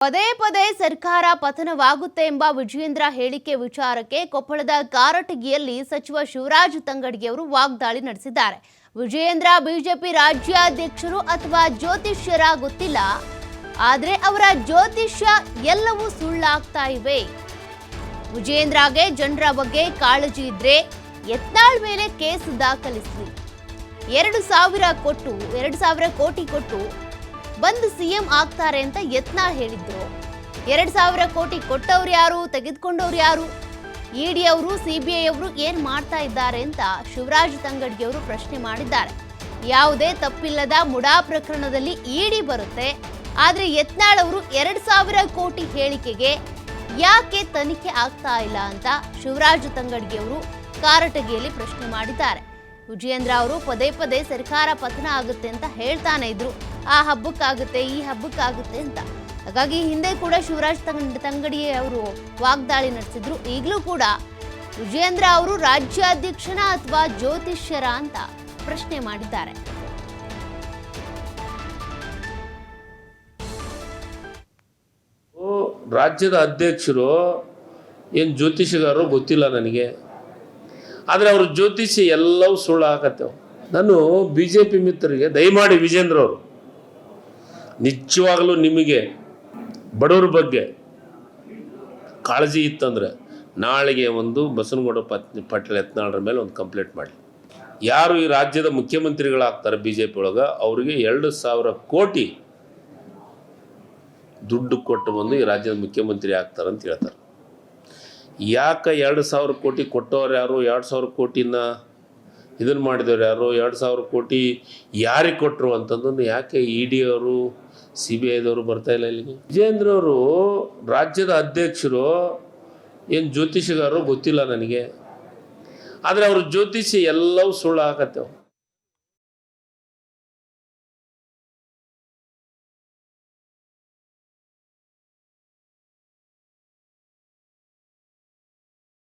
ಪದೇ ಪದೇ ಸರ್ಕಾರ ಪತನವಾಗುತ್ತೆ ಎಂಬ ವಿಜಯೇಂದ್ರ ಹೇಳಿಕೆ ವಿಚಾರಕ್ಕೆ ಕೊಪ್ಪಳದ ಕಾರಟಗಿಯಲ್ಲಿ ಸಚಿವ ಶಿವರಾಜ್ ತಂಗಡಗಿ ವಾಗ್ದಾಳಿ ನಡೆಸಿದ್ದಾರೆ. ವಿಜಯೇಂದ್ರ ಬಿಜೆಪಿ ರಾಜ್ಯಾಧ್ಯಕ್ಷರು ಅಥವಾ ಜ್ಯೋತಿಷ್ಯರ ಗೊತ್ತಿಲ್ಲ, ಆದರೆ ಅವರ ಜ್ಯೋತಿಷ್ಯ ಎಲ್ಲವೂ ಸುಳ್ಳಾಗ್ತಾ ಇವೆ. ವಿಜಯೇಂದ್ರಗೆ ಜನರ ಬಗ್ಗೆ ಕಾಳಜಿ ಇದ್ರೆ ಯತ್ನಾಳ್ ಮೇಲೆ ಕೇಸ್ ದಾಖಲಿಸಿ 2,000 ಕೋಟಿ ಕೊಟ್ಟು ಬಂದು ಸಿಎಂ ಆಗ್ತಾರೆ ಅಂತ ಯತ್ನಾಳ್ ಹೇಳಿದ್ರು. 2,000 ಕೋಟಿ ಕೊಟ್ಟವ್ರು ಯಾರು, ತೆಗೆದುಕೊಂಡವ್ರು ಯಾರು, ಇಡಿ ಅವರು ಸಿಬಿಐ ಅವರು ಏನ್ ಮಾಡ್ತಾ ಇದ್ದಾರೆ ಅಂತ ಶಿವರಾಜ್ ತಂಗಡಗಿ ಅವರು ಪ್ರಶ್ನೆ ಮಾಡಿದ್ದಾರೆ. ಯಾವುದೇ ತಪ್ಪಿಲ್ಲದ ಮುಡಾ ಪ್ರಕರಣದಲ್ಲಿ ಇಡಿ ಬರುತ್ತೆ, ಆದ್ರೆ ಯತ್ನಾಳ್ ಅವರು 2,000 ಕೋಟಿ ಹೇಳಿಕೆಗೆ ಯಾಕೆ ತನಿಖೆ ಆಗ್ತಾ ಇಲ್ಲ ಅಂತ ಶಿವರಾಜ್ ತಂಗಡಗಿ ಅವರು ಕಾರಟಗಿಯಲ್ಲಿ ಪ್ರಶ್ನೆ ಮಾಡಿದ್ದಾರೆ. ವಿಜಯೇಂದ್ರ ಅವರು ಪದೇ ಪದೇ ಸರ್ಕಾರ ಪತನ ಆಗುತ್ತೆ ಅಂತ ಹೇಳ್ತಾನೆ ಇದ್ರು, ಆ ಹಬ್ಬಕ್ಕಾಗುತ್ತೆ ಈ ಹಬ್ಬಕ್ಕಾಗುತ್ತೆ ಅಂತ. ಹಾಗಾಗಿ ಹಿಂದೆ ಕೂಡ ಶಿವರಾಜ್ ತಂಗಡಗಿ ಅವರು ವಾಗ್ದಾಳಿ ನಡೆಸಿದ್ರು. ಈಗಲೂ ಕೂಡ ವಿಜಯೇಂದ್ರ ಅವರು ರಾಜ್ಯಾಧ್ಯಕ್ಷನ ಅಥವಾ ಜ್ಯೋತಿಷ್ಯರ ಅಂತ ಪ್ರಶ್ನೆ ಮಾಡಿದ್ದಾರೆ. ರಾಜ್ಯದ ಅಧ್ಯಕ್ಷರು ಏನು ಜ್ಯೋತಿಷಗಾರರು ಗೊತ್ತಿಲ್ಲ ನನಗೆ, ಆದರೆ ಅವ್ರ ಜ್ಯೋತಿಷಿ ಎಲ್ಲವೂ ಸುಳ್ಳು ಆಗತ್ತೆ. ನಾನು BJP ಮಿತ್ರರಿಗೆ ದಯಮಾಡಿ ವಿಜೇಂದ್ರ ಅವರು, ನಿಜವಾಗಲೂ ನಿಮಗೆ ಬಡವರ ಬಗ್ಗೆ ಕಾಳಜಿ ಇತ್ತಂದರೆ ನಾಳೆಗೆ ಒಂದು ಬಸವನಗೌಡ ಪಾಟೀಲ್ ಯತ್ನಾಳರ ಮೇಲೆ ಒಂದು ಕಂಪ್ಲೇಂಟ್ ಮಾಡಿ. ಯಾರು ಈ ರಾಜ್ಯದ ಮುಖ್ಯಮಂತ್ರಿಗಳಾಗ್ತಾರೆ BJP ಒಳಗೆ, ಅವರಿಗೆ 2,000 ಕೋಟಿ ದುಡ್ಡು ಕೊಟ್ಟು ಬಂದು ಈ ರಾಜ್ಯದ ಮುಖ್ಯಮಂತ್ರಿ ಆಗ್ತಾರೆ ಅಂತ ಹೇಳ್ತಾರೆ. ಯಾಕೆ 2,000 ಕೋಟಿ ಕೊಟ್ಟವ್ರು ಯಾರು, 2,000 ಕೋಟಿನ ಇದನ್ನು ಮಾಡಿದವ್ರು ಯಾರು, 2,000 ಕೋಟಿ ಯಾರಿಗೆ ಕೊಟ್ಟರು ಅಂತಂದು ಯಾಕೆ ಇಡಿ ಅವರು CBIದವರು ಬರ್ತಾ ಇಲ್ಲ ಇಲ್ಲಿಗೆ? ವಿಜೇಂದ್ರ ಅವರು ರಾಜ್ಯದ ಅಧ್ಯಕ್ಷರು ಏನು ಜ್ಯೋತಿಷಗಾರರು ಗೊತ್ತಿಲ್ಲ ನನಗೆ, ಆದರೆ ಅವ್ರ ಜ್ಯೋತಿಷಿ ಎಲ್ಲವೂ ಸುಳ್ಳು ಆಗತ್ತೆ.